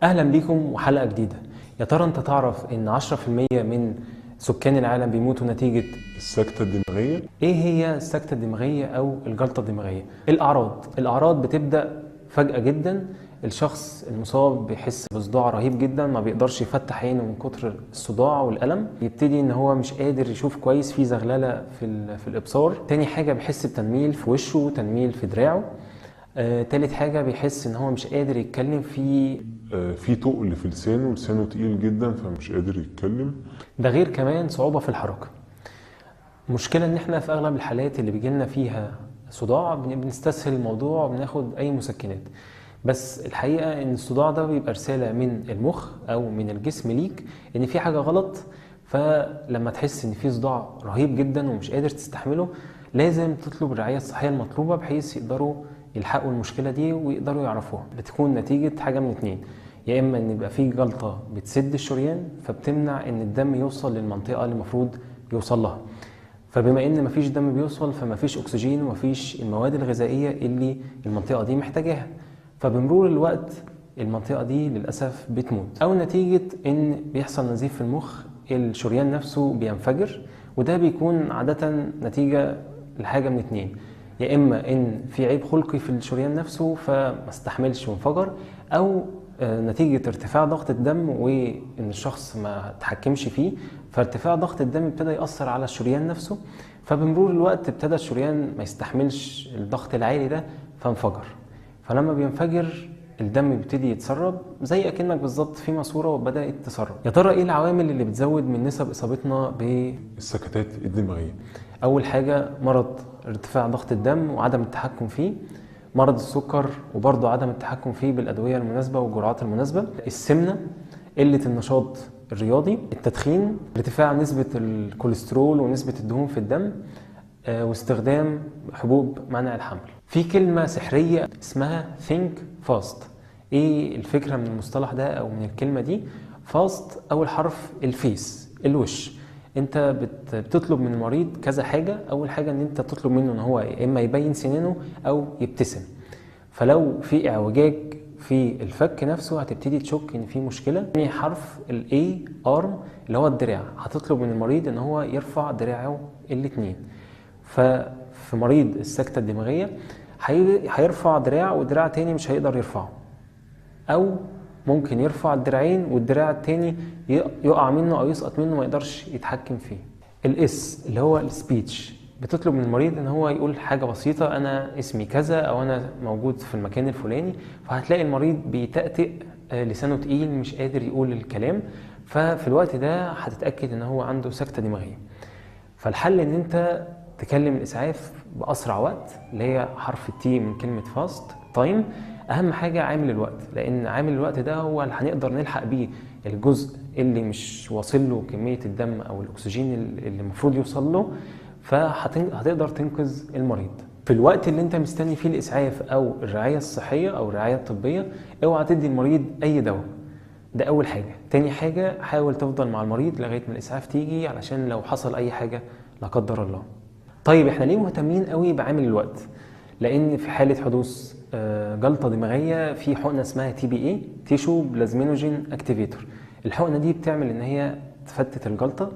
اهلا بيكم وحلقة جديدة. يا ترى انت تعرف ان 10% من سكان العالم بيموتوا نتيجة السكتة الدماغية. ايه هي السكتة الدماغية او الجلطة الدماغية؟ الاعراض بتبدأ فجأة جدا. الشخص المصاب بيحس بصداع رهيب جدا، ما بيقدرش يفتح عينه من كتر الصداع والألم، يبتدي ان هو مش قادر يشوف كويس، في زغللة في الابصار. تاني حاجة بيحس بتنميل في وشه وتنميل في دراعه. تالت حاجة بيحس ان هو مش قادر يتكلم في تقل في لسانه تقيل جدا فمش قادر يتكلم. ده غير كمان صعوبة في الحركة. المشكلة ان احنا في اغلب الحالات اللي بيجيلنا فيها صداع بنستسهل الموضوع وبناخد اي مسكنات، بس الحقيقة ان الصداع ده بيبقى رسالة من المخ او من الجسم ليك ان في حاجة غلط. فلما تحس ان في صداع رهيب جدا ومش قادر تستحمله، لازم تطلب الرعاية الصحية المطلوبة بحيث يقدروا يلحقوا المشكلة دي ويقدروا يعرفوها. بتكون نتيجة حاجة من اتنين: يا اما ان يبقى في جلطة بتسد الشريان فبتمنع ان الدم يوصل للمنطقة اللي المفروض يوصل لها، فبما ان مفيش دم بيوصل فمفيش اكسجين ومفيش المواد الغذائيه اللي المنطقه دي محتاجاها، فبمرور الوقت المنطقه دي للاسف بتموت. او نتيجه ان بيحصل نزيف في المخ، الشريان نفسه بينفجر، وده بيكون عاده نتيجه لحاجه من اتنين: يا اما ان في عيب خلقي في الشريان نفسه فما استحملش وانفجر، او نتيجة ارتفاع ضغط الدم وإن الشخص ما تحكمش فيه، فارتفاع ضغط الدم ابتدى يأثر على الشريان نفسه، فبمرور الوقت ابتدى الشريان ما يستحملش الضغط العالي ده فانفجر. فلما بينفجر الدم بيبتدي يتسرب زي اكنك بالظبط في ماسوره وبدات تسرب. يا ترى ايه العوامل اللي بتزود من نسب اصابتنا السكتات الدماغية؟ اول حاجه مرض ارتفاع ضغط الدم وعدم التحكم فيه، مرض السكر وبرضه عدم التحكم فيه بالادويه المناسبه والجرعات المناسبه، السمنه، قله النشاط الرياضي، التدخين، ارتفاع نسبه الكوليسترول ونسبه الدهون في الدم، واستخدام حبوب منع الحمل. في كلمه سحريه اسمها think fast. ايه الفكره من المصطلح ده او من الكلمه دي؟ فاست اول حرف الفيس، الوش. انت بتطلب من المريض كذا حاجه. اول حاجه ان انت تطلب منه ان هو يا اما يبين سنانه او يبتسم. فلو في اعوجاج في الفك نفسه هتبتدي تشك ان في مشكله. تاني حرف الاي ارم اللي هو الدراع، هتطلب من المريض ان هو يرفع دراعه الاثنين. ففي مريض السكته الدماغيه هيرفع دراع ودراع تاني مش هيقدر يرفعه، او ممكن يرفع الدراعين والدراع التاني يقع منه او يسقط منه ما يقدرش يتحكم فيه. الاس اللي هو السبيتش، بتطلب من المريض ان هو يقول حاجه بسيطه: انا اسمي كذا او انا موجود في المكان الفلاني، فهتلاقي المريض بيتأتئ، لسانه تقيل مش قادر يقول الكلام. ففي الوقت ده هتتاكد ان هو عنده سكته دماغيه. فالحل ان انت تكلم الاسعاف باسرع وقت، اللي هي حرف التي من كلمه فاست تايم. اهم حاجه عامل الوقت، لان عامل الوقت ده هو اللي هنقدر نلحق بيه الجزء اللي مش واصل له كميه الدم او الاكسجين اللي المفروض يوصل له، فهتقدر تنقذ المريض. في الوقت اللي انت مستني فيه الاسعاف او الرعايه الصحيه او الرعايه الطبيه، اوعى تدي المريض اي دواء. ده اول حاجه. تاني حاجه، حاول تفضل مع المريض لغايه ما الاسعاف تيجي علشان لو حصل اي حاجه لا قدر الله. طيب احنا ليه مهتمين قوي بعامل الوقت؟ لان في حاله حدوث جلطه دماغيه في حقنه اسمها تي بي اي، تيشو بلازمينوجين اكتيفيتور. الحقنه دي بتعمل ان هي تفتت الجلطه،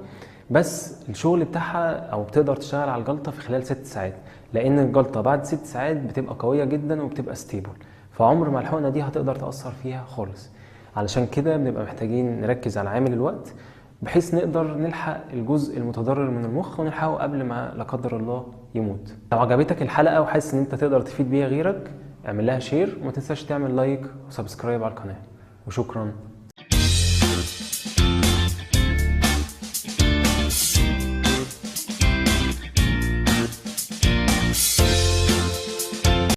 بس الشغل بتاعها او بتقدر تشتغل على الجلطه في خلال 6 ساعات، لان الجلطه بعد 6 ساعات بتبقى قويه جدا وبتبقى ستيبل، فعمر ما الحقنه دي هتقدر تاثر فيها خالص. علشان كده بنبقى محتاجين نركز على عامل الوقت بحيث نقدر نلحق الجزء المتضرر من المخ ونلحقه قبل ما لا قدر الله يموت. لو عجبتك الحلقه وحاسس ان انت تقدر تفيد بيها غيرك، اعمل لها شير وما تنساش تعمل لايك وسبسكرايب على القناه. وشكرا.